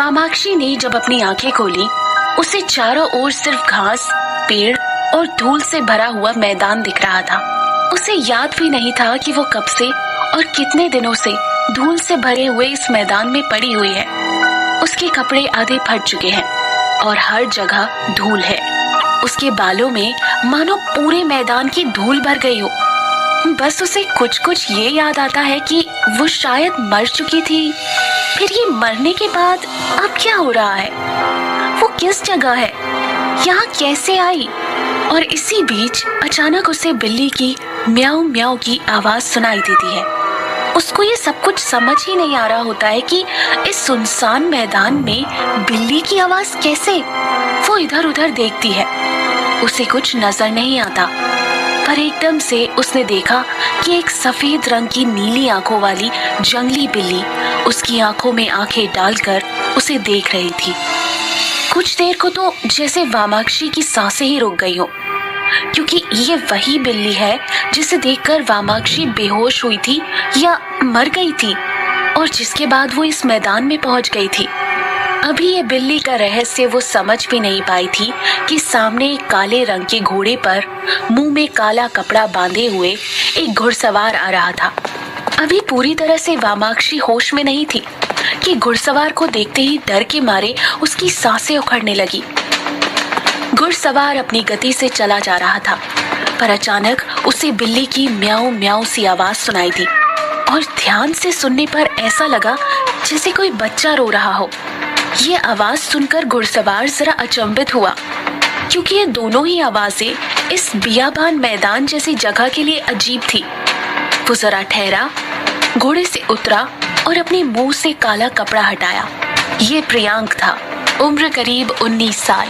वामाक्षी ने जब अपनी आंखें खोली, उसे चारों ओर सिर्फ घास, पेड़ और धूल से भरा हुआ मैदान दिख रहा था। उसे याद भी नहीं था कि वो कब से और कितने दिनों से धूल से भरे हुए इस मैदान में पड़ी हुई है। उसके कपड़े आधे फट चुके हैं और हर जगह धूल है। उसके बालों में मानो पूरे मैदान की धूल भर गई हो। बस उसे कुछ कुछ ये याद आता है कि वो शायद मर चुकी थी। फिर ये मरने के बाद अब क्या हो रहा है? वो किस जगह है? यहाँ कैसे आई? और इसी बीच अचानक उसे बिल्ली की म्याऊ म्याऊ की आवाज सुनाई देती है। उसको ये सब कुछ समझ ही नहीं आ रहा होता है कि इस सुनसान मैदान में बिल्ली की आवाज कैसे? वो इधर उधर देखती है, उसे कुछ नजर नहीं आता। पर एकदम से उसने देखा कि एक सफेद रंग की नीली आंखों वाली जंगली बिल्ली उसकी आंखों में आंखें डालकर उसे देख रही थी। कुछ देर को तो जैसे वामाक्षी की सांसें ही रुक गई हो, क्योंकि ये वही बिल्ली है जिसे देखकर वामाक्षी बेहोश हुई थी या मर गई थी और जिसके बाद वो इस मैदान में पहुंच गई थी। अभी ये बिल्ली का रहस्य वो समझ भी नहीं पाई थी कि सामने एक काले रंग के घोड़े पर मुंह में काला कपड़ा बांधे हुए एक घुड़सवार आ रहा था। अभी पूरी तरह से वामाक्षी होश में नहीं थी कि घुड़सवार को देखते ही डर के मारे उसकी सांसें उखड़ने लगी। घुड़सवार अपनी गति से चला जा रहा था, पर अचानक उसे बिल्ली की म्याऊ म्याऊ सी आवाज सुनाई दी और ध्यान से सुनने पर ऐसा लगा जैसे कोई बच्चा रो रहा हो। ये आवाज सुनकर घुड़सवार जरा अचंभित हुआ, क्योंकि ये दोनों ही आवाजें इस बियाबान मैदान जैसी जगह के लिए अजीब थी। वो जरा ठहरा, घोड़े से उतरा और अपने मुंह से काला कपड़ा हटाया। ये प्रियांक था, उम्र करीब 19 साल,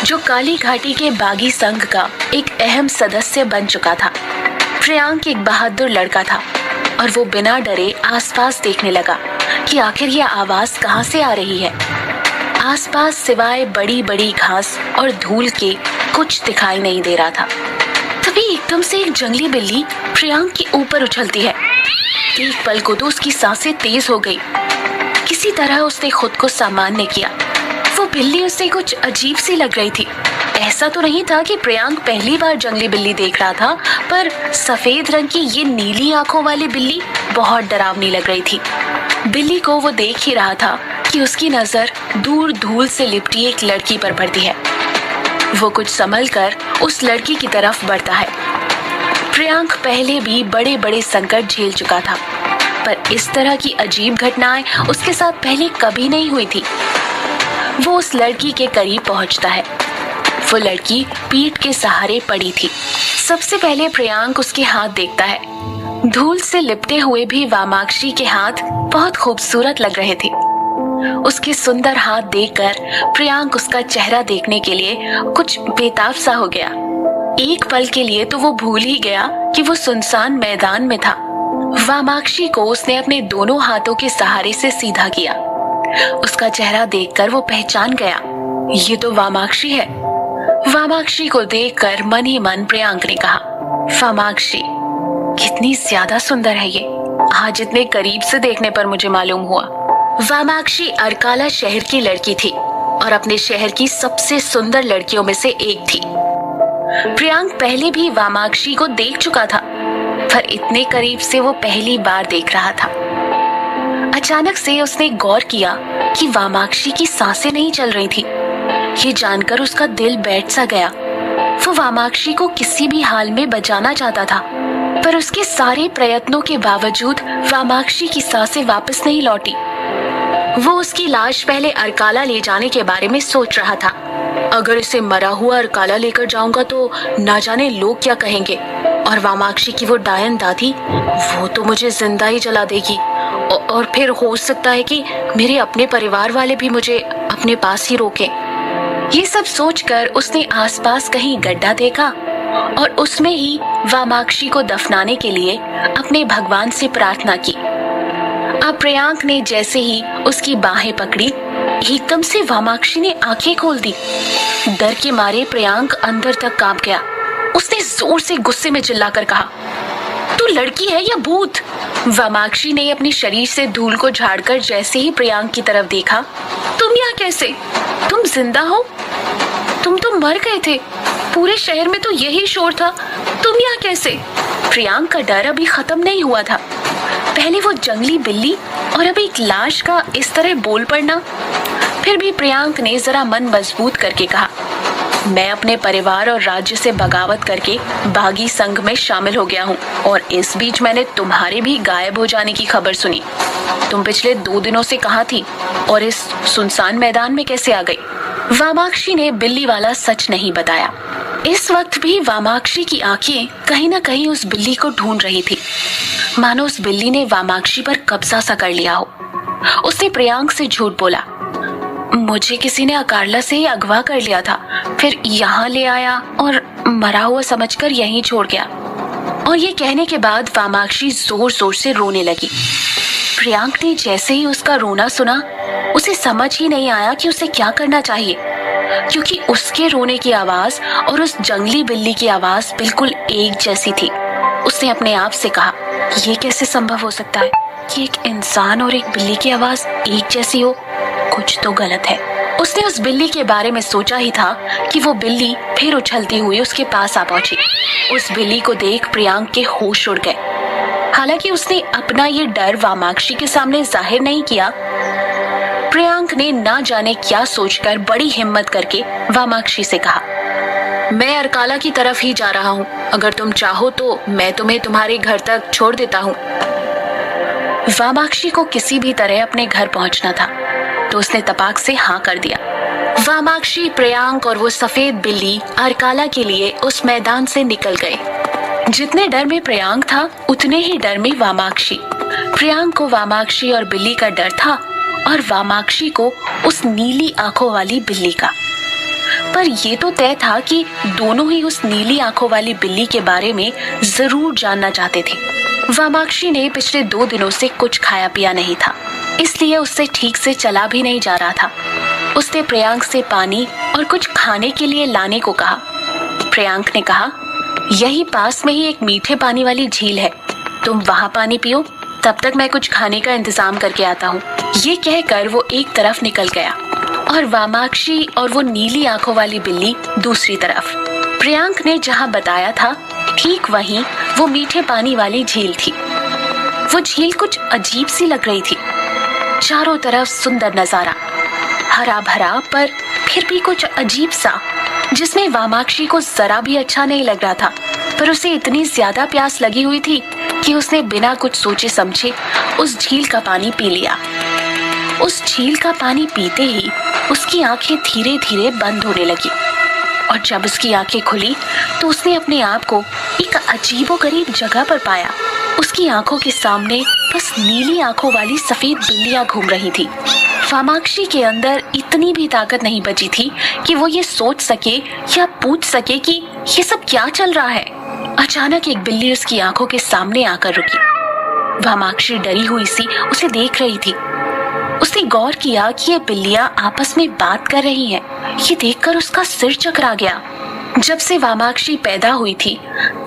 जो काली घाटी के बागी संघ का एक अहम सदस्य बन चुका था। प्रियांक एक बहादुर लड़का था और वो बिना डरे आसपास देखने लगा कि आखिर यह आवाज कहाँ से आ रही है। आसपास सिवाय बड़ी बड़ी घास और धूल के कुछ दिखाई नहीं दे रहा था। तभी एकदम से एक जंगली बिल्ली प्रियांक के ऊपर उछलती है। एक पल को तो उसकी सांसें तेज हो गई। किसी तरह उसने खुद को सामान्य किया। वो बिल्ली उससे कुछ अजीब सी लग रही थी। ऐसा तो नहीं था कि प्रियांक पहली बार जंगली बिल्ली देख रहा था, पर सफेद रंग की ये नीली आंखों वाली बिल्ली बहुत डरावनी लग रही थी। बिल्ली को वो देख ही रहा था कि उसकी नजर दूर धूल से लिपटी एक लड़की पर पड़ती है। वो कुछ संभलकर उस लड़की की तरफ बढ़ता है। प्रियांक पहले भी बड़े बड़े संकट झेल चुका था, पर इस तरह की अजीब घटनाएं उसके साथ पहले कभी नहीं हुई थी। वो उस लड़की के करीब पहुंचता है। वो लड़की पीठ के सहारे पड़ी थी। सबसे पहले प्रियांक उसके हाथ देखता है। धूल से लिपटे हुए भी वामाक्षी के हाथ बहुत खूबसूरत लग रहे थे। उसके सुंदर हाथ देखकर प्रियांक उसका चेहरा देखने के लिए कुछ बेताब सा हो गया। एक पल के लिए तो वो भूल ही गया कि वो सुनसान मैदान में था। वामाक्षी को उसने अपने दोनों हाथों के सहारे से सीधा किया। उसका चेहरा देखकर वो पहचान गया, ये तो वामाक्षी है। वामाक्षी को देखकर मन ही मन प्रियांक ने कहा, वामाक्षी कितनी ज्यादा सुंदर है ये, आज इतने करीब से देखने पर मुझे मालूम हुआ। वामाक्षी अरकाला शहर की लड़की थी और अपने शहर की सबसे सुंदर लड़कियों में से एक थी। प्रियांक पहले भी वामाक्षी को देख चुका था, पर इतने करीब से वो पहली बार देख रहा था। अचानक से उसने गौर किया कि वामाक्षी की सांसें नहीं चल रही थी। ये जानकर उसका दिल बैठ सा गया। वो वामाक्षी को किसी भी हाल में बचाना चाहता था, पर उसके सारे प्रयत्नों के बावजूद वामाक्षी की सांसें वापस नहीं लौटी। वो उसकी लाश पहले अरकाला ले जाने के बारे में सोच रहा था। अगर इसे मरा हुआ अरकाला लेकर जाऊंगा तो ना जाने लोग क्या कहेंगे, और वामाक्षी की वो डायन दादी, वो तो मुझे जिंदा ही जला देगी, और फिर हो सकता है कि मेरे अपने परिवार वाले भी मुझे अपने पास ही रोकें। ये सब सोचकर उसने आसपास कहीं गड्ढा देखा और उसमें ही वामाक्षी को दफनाने के लिए अपने भगवान से प्रार्थना की। अब प्रियांक ने जैसे ही उसकी बाहें पकड़ी, एकदम से वामाक्षी ने आंखें खोल दी। डर के मारे प्रियांक अंदर तक कांप गया। उसने जोर से गुस्से में चिल्लाकर कहा, तू लड़की है या भूत? वामाक्षी ने अपने शरीर से धूल को झाड़कर जैसे ही प्रियांक की तरफ देखा, तुम कैसे? तुम जिंदा हो? तुम तो मर गए थे। पूरे शहर में तो यही शोर था, तुम यहाँ कैसे? प्रियांक का डर अभी खत्म नहीं हुआ था। पहले वो जंगली बिल्ली और अब एक लाश का इस तरह बोल पड़ना। फिर भी प्रियांक ने जरा मन मजबूत करके कहा, मैं अपने परिवार और राज्य से बगावत करके बागी संघ में शामिल हो गया हूँ और इस बीच मैंने तुम्हारे भी गायब हो जाने की खबर सुनी। तुम पिछले 2 दिनों से कहाँ थी और इस सुनसान मैदान में कैसे आ गई? वामाक्षी ने बिल्ली वाला सच नहीं बताया। इस वक्त भी वामाक्षी की आंखें कहीं न कहीं उस बिल्ली को ढूंढ रही थी, मानो उस बिल्ली ने वामाक्षी पर कब्जा सा कर लिया हो। उसने प्रियांक से झूठ बोला, मुझे किसी ने अकारला से ही अगवा कर लिया था, फिर यहाँ ले आया और मरा हुआ समझकर यहीं छोड़ गया। और ये कहने के बाद वामाक्षी जोर जोर से रोने लगी। प्रियांक ने जैसे ही उसका रोना सुना, उसे समझ ही नहीं आया कि उसे क्या करना चाहिए, क्योंकि उसके रोने की आवाज और उस जंगली बिल्ली की आवाज बिल्कुल एक जैसी थी। उसने अपने आप से कहा, ये कैसे संभव हो सकता है कि एक इंसान और एक बिल्ली की आवाज एक जैसी हो? कुछ तो गलत है। उसने उस बिल्ली के बारे में सोचा ही था कि वो बिल्ली फिर उछलती हुई उसके पास आ पहुंची। उस बिल्ली को देख प्रियांक के होश उड़ गए। हालांकि उसने अपना ये डर वामाक्षी के सामने जाहिर नहीं किया। प्रियांक ने ना जाने क्या सोचकर बड़ी हिम्मत करके वामाक्षी से कहा, मैं अरकाला की तरफ ही जा रहा हूँ, अगर तुम चाहो तो मैं तुम्हें तुम्हारे घर तक छोड़ देता हूँ। वामाक्षी को किसी भी तरह अपने घर पहुंचना था, तो उसने तपाक से हाँ कर दिया। वामाक्षी, प्रियांक और वो सफेद बिल्ली अरकाला के लिए उस मैदान से निकल गए। जितने डर में प्रियांक था, उतने ही डर में वामाक्षी। प्रियांक को वामाक्षी और बिल्ली का डर था और वामाक्षी को उस नीली आंखों वाली बिल्ली का। पर ये तो तय था कि दोनों ही उस नीली आंखों वाली बिल्ली के बारे में जरूर जानना चाहते थे। वामाक्षी ने पिछले 2 दिनों से कुछ खाया पिया नहीं था, इसलिए उससे ठीक से चला भी नहीं जा रहा था। उसने प्रियांक से पानी और कुछ खाने के लिए लाने को कहा। प्रियांक ने कहा, यही पास में ही एक मीठे पानी वाली झील है, तुम वहां पानी पियो, तब तक मैं कुछ खाने का इंतजाम करके आता हूँ। ये कहकर वो एक तरफ निकल गया और वामाक्षी और वो नीली आंखों वाली बिल्ली दूसरी तरफ। प्रियांक ने जहाँ बताया था, ठीक वहीं वो मीठे पानी वाली झील थी। वो झील कुछ अजीब सी लग रही थी। चारों तरफ सुंदर नजारा, हरा भरा, पर फिर भी कुछ अजीब सा, जिसमें वामाक्षी को जरा भी अच्छा नहीं लग रहा था। पर उसे इतनी ज्यादा प्यास लगी हुई थी कि उसने बिना कुछ सोचे समझे उस झील का पानी पी लिया। उस झील का पानी पीते ही उसकी आंखें धीरे धीरे बंद होने लगी और जब उसकी आंखें खुली तो उसने अपने आप को एक अजीबोगरीब जगह पर पाया। उसकी आंखों के सामने बस नीली आंखों वाली सफेद बिल्लियां घूम रही थी। वामाक्षी के अंदर इतनी भी ताकत नहीं बची थी कि वो ये सोच सके या पूछ सके कि ये सब क्या चल रहा है। अचानक एक बिल्ली उसकी आंखों के सामने आकर रुकी। वामाक्षी डरी हुई सी उसे देख रही थी। उसने गौर किया कि ये बिल्लियां आपस में बात कर रही हैं। ये देखकर उसका सिर चकरा गया। जब से वामाक्षी पैदा हुई थी,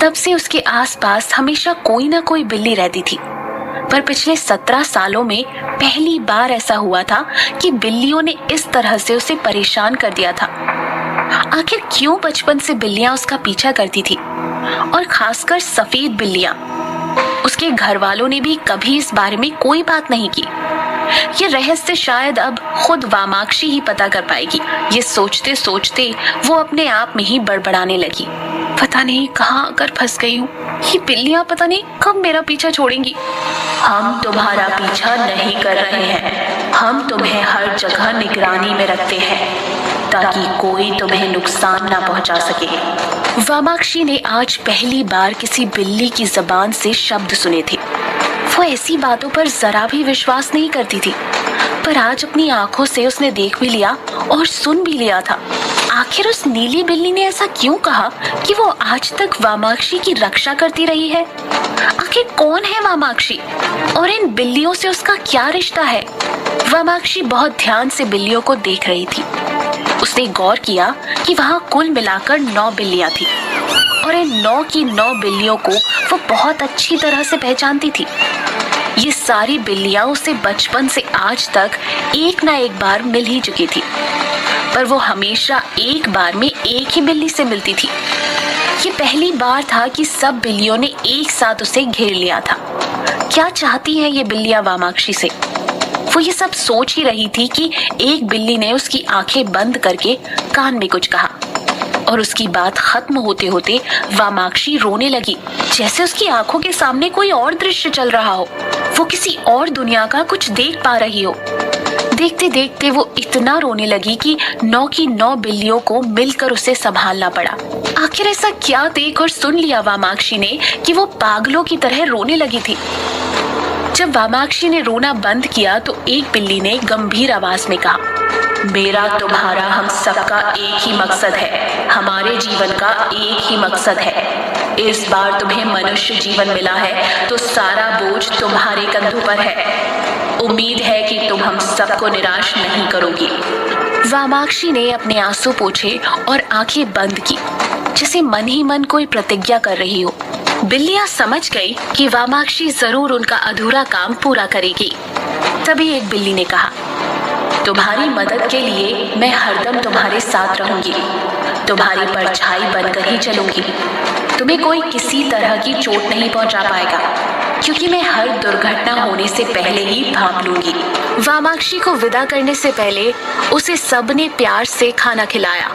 तब से उसके आसपास हमेशा कोई ना कोई बिल्ली रहती थी, पर पिछले 17 सालों में पहली बार ऐसा हुआ था कि बिल्लियों ने इस तरह से उसे परेशान कर दिया था। आखिर क्यों बचपन से बिल्लियां उसका पीछा करती थी, और खासकर सफेद बिल्लियां? उसके घर वालों ने भी कभी इस बारे में कोई बात नहीं की। ये रहस्य शायद अब खुद वामाक्षी ही पता कर पाएगी। ये सोचते सोचते वो अपने आप में ही बड़बड़ाने लगी, पता नहीं कहाँ आकर फंस गई हूँ। ये बिल्लियां पता नहीं कब मेरा पीछा छोड़ेंगी। हम तुम्हारा पीछा नहीं कर रहे हैं, हम तुम्हें हर जगह निगरानी में रखते हैं ताकि कोई तुम्हें नुकसान ना पहुंचा सके। वामाक्षी ने आज पहली बार किसी बिल्ली की जबान से शब्द सुने थे। वो ऐसी बातों पर जरा भी विश्वास नहीं करती थी, पर आज अपनी आंखों से उसने देख भी लिया और सुन भी लिया था। आखिर उस नीली बिल्ली ने ऐसा क्यों कहा कि वो आज तक वामाक्षी की रक्षा करती रही है? आखिर कौन है वामाक्षी और इन बिल्लियों से उसका क्या रिश्ता है? वामाक्षी बहुत ध्यान से बिल्लियों को देख रही थी। उसने गौर किया कि वहाँ कुल मिलाकर 9 बिल्लियां थी और इन 9 की 9 बिल्लियों को वो बहुत अच्छी तरह से पहचानती थी। ये सारी बिल्लियां उसे बचपन से आज तक एक ना एक बार मिल ही चुकी थी, पर वो हमेशा एक बार में एक ही बिल्ली से मिलती थी। ये पहली बार था कि सब बिल्लियों ने एक साथ उसे घेर लिया था। क्या चाहती हैं ये बिल्लियां वामाक्षी से? वो ये सब सोच ही रही थी कि एक बिल्ली ने उसकी आंखें बंद करके कान में कुछ कहा और उसकी बात खत्म होते होते वामाक्षी रोने लगी, जैसे उसकी आंखों के सामने कोई और दृश्य चल रहा हो, वो किसी और दुनिया का कुछ देख पा रही हो। देखते देखते वो इतना रोने लगी कि 9 की 9 बिल्लियों को मिलकर उसे संभालना पड़ा। आखिर ऐसा क्या देख और सुन लिया वामाक्षी ने कि वो पागलों की तरह रोने लगी थी। जब वामाक्षी ने रोना बंद किया तो एक बिल्ली ने गंभीर आवाज में कहा, मेरा तुम्हारा हम सबका एक ही मकसद है, हमारे जीवन का एक ही मकसद है। इस बार तुम्हें मनुष्य जीवन मिला है तो सारा बोझ तुम्हारे कंधों पर है। उम्मीद है कि तुम हम सबको निराश नहीं करोगी। वामाक्षी ने अपने आंसू पोंछे और आंखें बंद की, जैसे मन ही मन कोई प्रतिज्ञा कर रही हो। बिल्लियां समझ गई कि वामाक्षी जरूर उनका अधूरा काम पूरा करेगी। तभी एक बिल्ली ने कहा, तुम्हारी मदद के लिए मैं हरदम तुम्हारे साथ रहूंगी, तुम्हारी परछाई बनकर ही चलूंगी। तुम्हें कोई किसी तरह की चोट नहीं पहुंचा पाएगा, क्योंकि मैं हर दुर्घटना होने से पहले ही भांप लूंगी। वामाक्षी को विदा करने से पहले उसे सबने प्यार से खाना खिलाया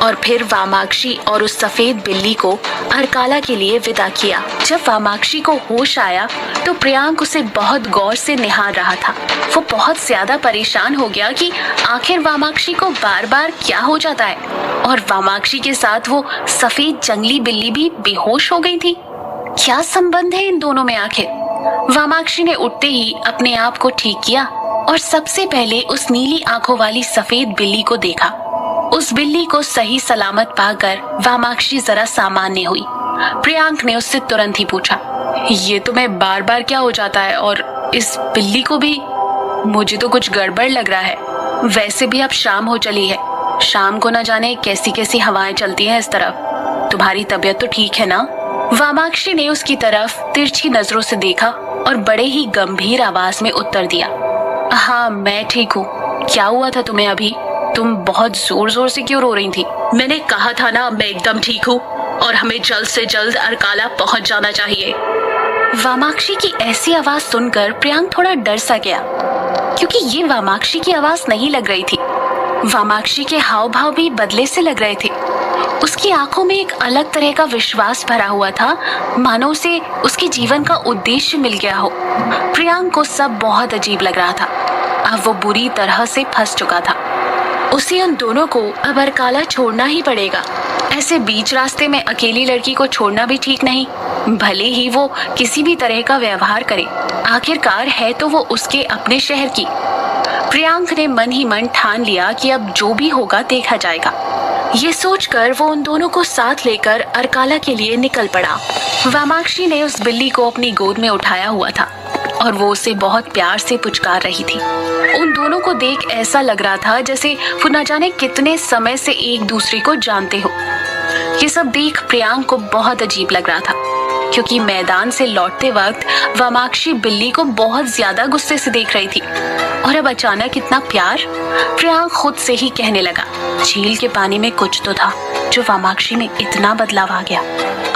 और फिर वामाक्षी और उस सफेद बिल्ली को अर्काला के लिए विदा किया। जब वामाक्षी को होश आया तो प्रियांक उसे बहुत गौर से निहार रहा था। वो बहुत ज्यादा परेशान हो गया कि आखिर वामाक्षी को बार बार क्या हो जाता है, और वामाक्षी के साथ वो सफेद जंगली बिल्ली भी बेहोश हो गई थी। क्या संबंध है इन दोनों में आखिर? वामाक्षी ने उठते ही अपने आप को ठीक किया और सबसे पहले उस नीली आंखों वाली सफेद बिल्ली को देखा। उस बिल्ली को सही सलामत पाकर वामाक्षी जरा सामान्य हुई। प्रियांक ने उससे तुरंत ही पूछा, ये तुम्हें बार बार क्या हो जाता है, और इस बिल्ली को भी? मुझे तो कुछ गड़बड़ लग रहा है। वैसे भी अब शाम हो चली है, शाम को न जाने कैसी कैसी हवाएं चलती हैं इस तरफ। तुम्हारी तबीयत तो ठीक है ना? वामाक्षी ने उसकी तरफ तिरछी नजरों से देखा और बड़े ही गंभीर आवाज में उत्तर दिया, हाँ मैं ठीक हूँ। क्या हुआ था तुम्हें अभी? तुम बहुत जोर जोर से क्यों रो रही थी? मैंने कहा था ना मैं एकदम ठीक हूँ और हमें जल्द से जल्द अर्काला पहुँच जाना चाहिए। वामाक्षी की ऐसी आवाज सुनकर प्रियांक थोड़ा डर सा गया, क्योंकि ये वामाक्षी की आवाज नहीं लग रही थी। वामाक्षी के हाव भाव भी बदले से लग रहे थे। उसकी आंखों में एक अलग तरह का विश्वास भरा हुआ था, मानो उसे उसके जीवन का उद्देश्य मिल गया हो। प्रियांक को सब बहुत अजीब लग रहा था। अब वो बुरी तरह से फंस चुका था। उसे उन दोनों को अब अर्काला छोड़ना ही पड़ेगा। ऐसे बीच रास्ते में अकेली लड़की को छोड़ना भी ठीक नहीं, भले ही वो किसी भी तरह का व्यवहार करे। आखिरकार है तो वो उसके अपने शहर की। प्रियांक ने मन ही मन ठान लिया कि अब जो भी होगा देखा जाएगा। ये सोचकर वो उन दोनों को साथ लेकर अर्काला के लिए निकल पड़ा। वामाक्षी ने उस बिल्ली को अपनी गोद में उठाया हुआ था और वो उसे बहुत प्यार से पुचकार रही थी। उन दोनों को देख ऐसा लग रहा था जैसे वो न जाने कितने समय से एक दूसरे को जानते हो। ये सब देख प्रियांक को बहुत अजीब लग रहा था, क्योंकि मैदान से लौटते वक्त वामाक्षी बिल्ली को बहुत ज्यादा गुस्से से देख रही थी, और अब अचानक इतना प्यार। प्रियांक खुद से ही कहने लगा, झील के पानी में कुछ तो था जो वामाक्षी में इतना बदलाव आ गया।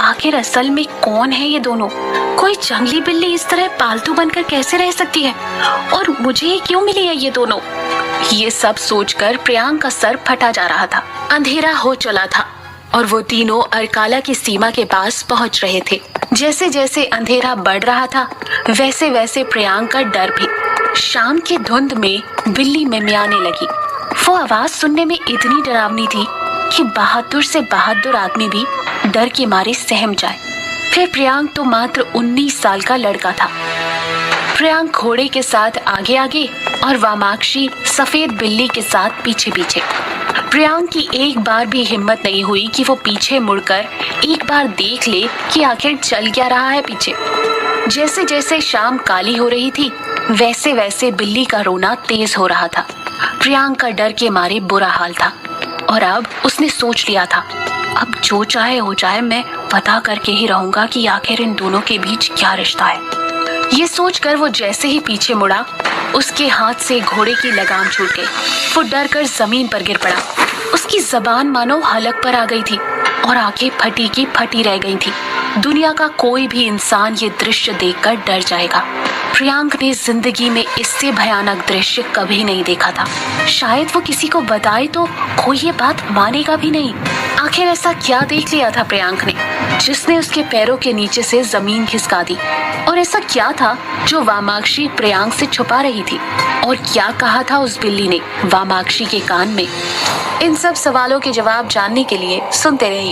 आखिर असल में कौन है ये दोनों? कोई जंगली बिल्ली इस तरह पालतू बनकर कैसे रह सकती है, और मुझे क्यों मिली है ये दोनों? ये सब सोचकर प्रियांक का सर फटा जा रहा था। अंधेरा हो चला था और वो तीनों अर्काला की सीमा के पास पहुंच रहे थे। जैसे जैसे अंधेरा बढ़ रहा था वैसे वैसे प्रियांक का डर भी। शाम के धुंध में बिल्ली मिमियाने लगी। वो आवाज सुनने में इतनी डरावनी थी कि बहादुर से बहादुर आदमी भी डर के मारे सहम जाए। फिर प्रियांक तो मात्र 19 साल का लड़का था। प्रियांक घोड़े के साथ आगे आगे और वामाक्षी सफेद बिल्ली के साथ पीछे पीछे। प्रियांक की एक बार भी हिम्मत नहीं हुई कि वो पीछे मुड़कर एक बार देख ले कि आखिर चल क्या रहा है पीछे। जैसे जैसे शाम काली हो रही थी वैसे वैसे बिल्ली का रोना तेज हो रहा था। प्रियांक का डर के मारे बुरा हाल था और अब उसने सोच लिया था, अब जो चाहे हो जाए मैं पता करके ही रहूंगा कि आखिर इन दोनों के बीच क्या रिश्ता है। ये सोचकर वो जैसे ही पीछे मुड़ा, उसके हाथ से घोड़े की लगाम छूट गई। वो डर कर जमीन पर गिर पड़ा। उसकी जबान मानो हलक पर आ गई थी और आंखें फटी की फटी रह गई थी। दुनिया का कोई भी इंसान ये दृश्य देखकर डर जाएगा। प्रियांक ने जिंदगी में इससे भयानक दृश्य कभी नहीं देखा था। शायद वो किसी को बताए तो कोई ये बात मानेगा भी नहीं। आखिर ऐसा क्या देख लिया था प्रियांक ने, जिसने उसके पैरों के नीचे से जमीन खिसका दी? और ऐसा क्या था जो वामाक्षी प्रियांक से छुपा रही थी? और क्या कहा था उस बिल्ली ने वामाक्षी के कान में? इन सब सवालों के जवाब जानने के लिए सुनते रहिए